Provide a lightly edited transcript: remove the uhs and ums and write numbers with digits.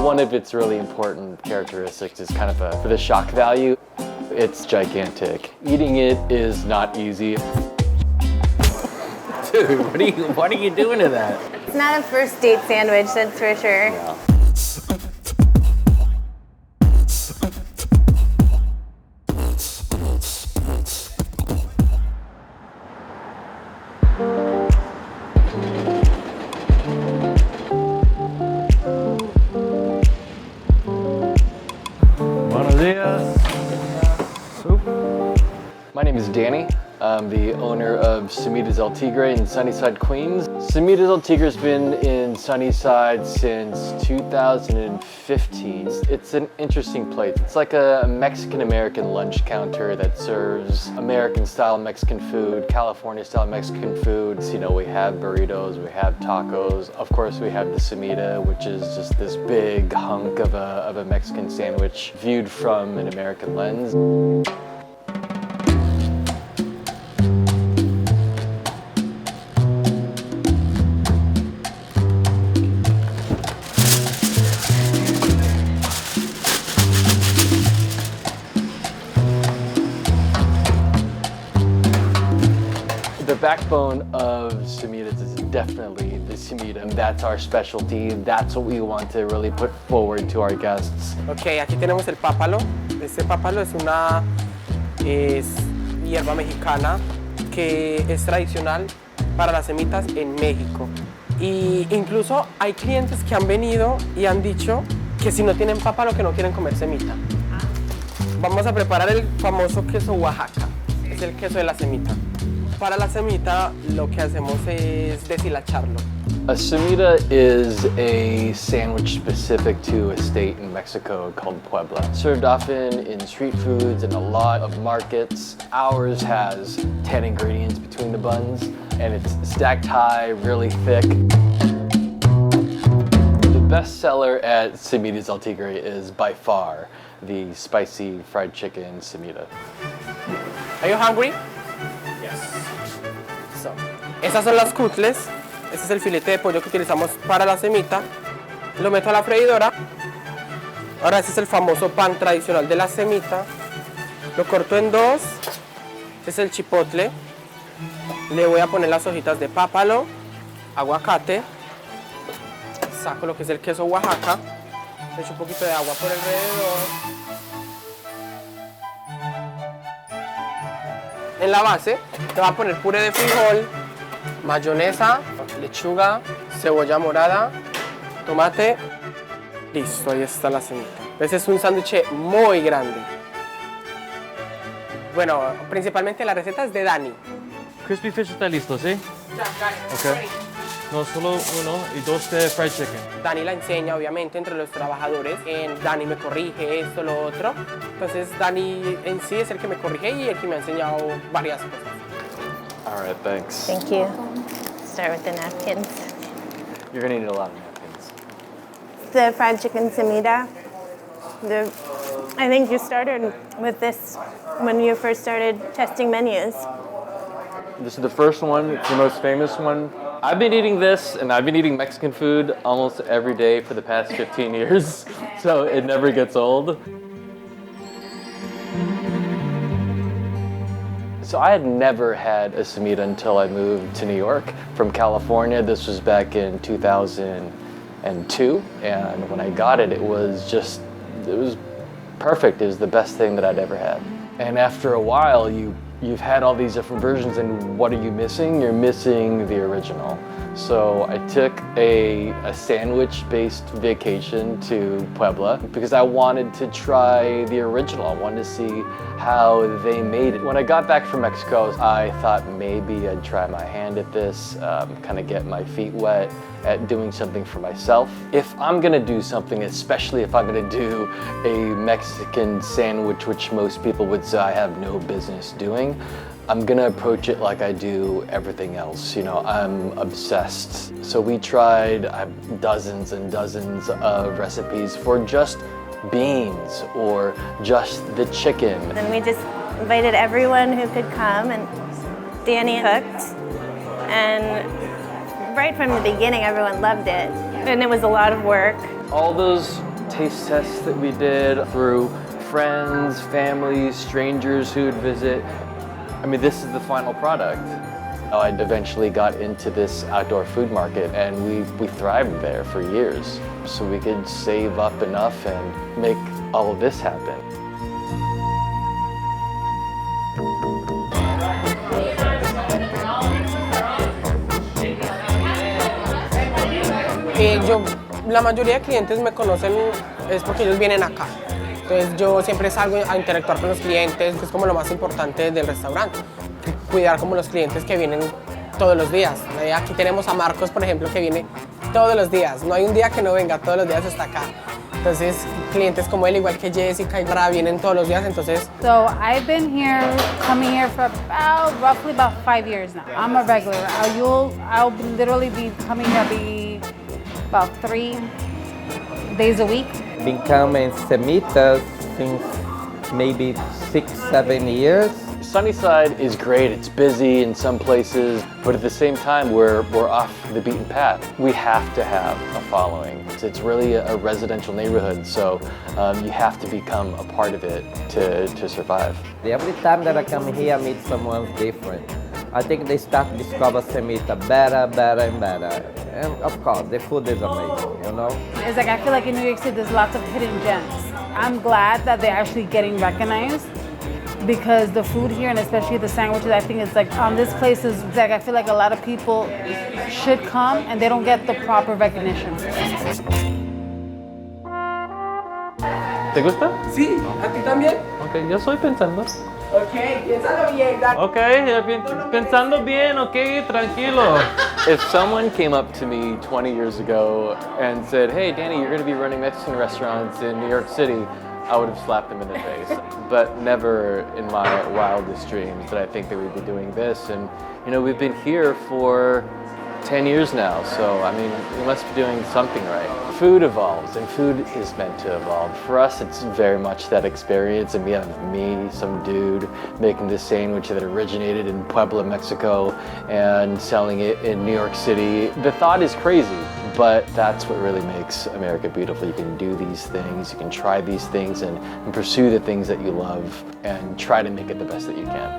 One of its really important characteristics is kind of for the shock value. It's gigantic. Eating it is not easy. Dude, what are you doing to that? It's not a first date sandwich, that's for sure. Yeah. Buenos dias. Soup. My name is Danny. I'm the owner of Cemitas El Tigre in Sunnyside, Queens. Cemitas El Tigre's been in Sunnyside since 2015. It's an interesting place. It's like a Mexican-American lunch counter that serves American-style Mexican food, California-style Mexican foods. You know, we have burritos, we have tacos. Of course, we have the Cemita, which is just this big hunk of a Mexican sandwich viewed from an American lens. The backbone of Cemitas is definitely the Cemita, and that's our specialty. That's what we want to really put forward to our guests. Ok, aquí tenemos el pápalo. Este pápalo es hierba mexicana que es tradicional para las semitas en México. Y incluso hay clientes que han venido y han dicho que si no tienen pápalo que no quieren comer semita. Vamos a preparar el famoso queso Oaxaca. Es el queso de la semita. Para la semita lo que hacemos es deshilacharlo. A Cemita is a sandwich specific to a state in Mexico called Puebla. Served often in street foods and a lot of markets. Ours has 10 ingredients between the buns, and it's stacked high, really thick. The best seller at Cemitas El Tigre is by far the spicy fried chicken Cemita. Are you hungry? Estas son las cutles. Este es el filete de pollo que utilizamos para la semita. Lo meto a la freidora. Ahora este es el famoso pan tradicional de la semita. Lo corto en dos. Este es el chipotle. Le voy a poner las hojitas de pápalo, aguacate. Saco lo que es el queso Oaxaca. Le echo un poquito de agua por alrededor. En la base le voy a poner puré de frijol, mayonesa, lechuga, cebolla morada, tomate. Listo, ahí está la semita. Este es un sándwich muy grande. Bueno, principalmente la receta es de Danny. Crispy fish está listo, ¿sí? Ya, Ok. No, solo uno y dos de fried chicken. Danny la enseña, obviamente, entre los trabajadores. Danny me corrige esto, lo otro. Entonces, Danny en sí es el que me corrige y el que me ha enseñado varias cosas. All right, thanks. Thank you. Start with the napkins. You're gonna need a lot of napkins. The fried chicken Cemita. I think you started with this when you first started testing menus. This is the first one, it's the most famous one. I've been eating this, and I've been eating Mexican food almost every day for the past 15 years, so it never gets old. So I had never had a Cemita until I moved to New York from California. This was back in 2002, and when I got it, it was perfect. It was the best thing that I'd ever had. And after a while, you've had all these different versions, and what are you missing? You're missing the original. So I took a sandwich-based vacation to Puebla because I wanted to try the original. I wanted to see how they made it. When I got back from Mexico, I thought maybe I'd try my hand at this, kind of get my feet wet at doing something for myself. If I'm gonna do something, especially if I'm gonna do a Mexican sandwich, which most people would say I have no business doing, I'm gonna approach it like I do everything else. You know, I'm obsessed. So we tried dozens and dozens of recipes for just beans or just the chicken. And we just invited everyone who could come, and Danny cooked. And right from the beginning, everyone loved it. And it was a lot of work. All those taste tests that we did through friends, families, strangers who would visit. I mean, this is the final product. I eventually got into this outdoor food market and we thrived there for years. So we could save up enough and make all of this happen. La mayoría de clientes me conocen es porque ellos vienen acá. Entonces yo siempre salgo a interactuar con los clientes, que es como lo más importante del restaurante. Cuidar como los clientes que vienen todos los días. Aquí tenemos a Marcos, por ejemplo, que viene todos los días. No hay un día que no venga, todos los días está acá. Entonces, clientes como él, igual que Jessica y Bra, vienen todos los días, entonces... So I've been here, coming here for roughly about 5 years now. I'm a regular. I'll literally be coming here about 3 days a week. Been coming Cemita since maybe 6-7 years. Sunnyside is great. It's busy in some places, but at the same time, we're off the beaten path. We have to have a following. It's really a residential neighborhood, so you have to become a part of it to survive. Every time that I come here, I meet someone different. I think they start to discover Cemita better and better. And of course, the food is amazing, you know? It's like I feel like in New York City, there's lots of hidden gems. I'm glad that they're actually getting recognized because the food here, and especially the sandwiches, I think it's like this place is like I feel like a lot of people should come and they don't get the proper recognition. ¿Te gusta? Sí, ¿a ti también? Ok, yo estoy pensando. Ok, piénsalo bien, Dani. Ok, pensando bien, ok, tranquilo. If someone came up to me 20 years ago and said, hey, Danny, you're going to be running Mexican restaurants in New York City, I would have slapped them in the face. But never in my wildest dreams did I think that we'd be doing this. And, you know, we've been here for 10 years now, so, I mean, we must be doing something right. Food evolves, and food is meant to evolve. For us, it's very much that experience, and we have me, some dude, making this sandwich that originated in Puebla, Mexico, and selling it in New York City. The thought is crazy, but that's what really makes America beautiful. You can do these things, you can try these things, and pursue the things that you love, and try to make it the best that you can.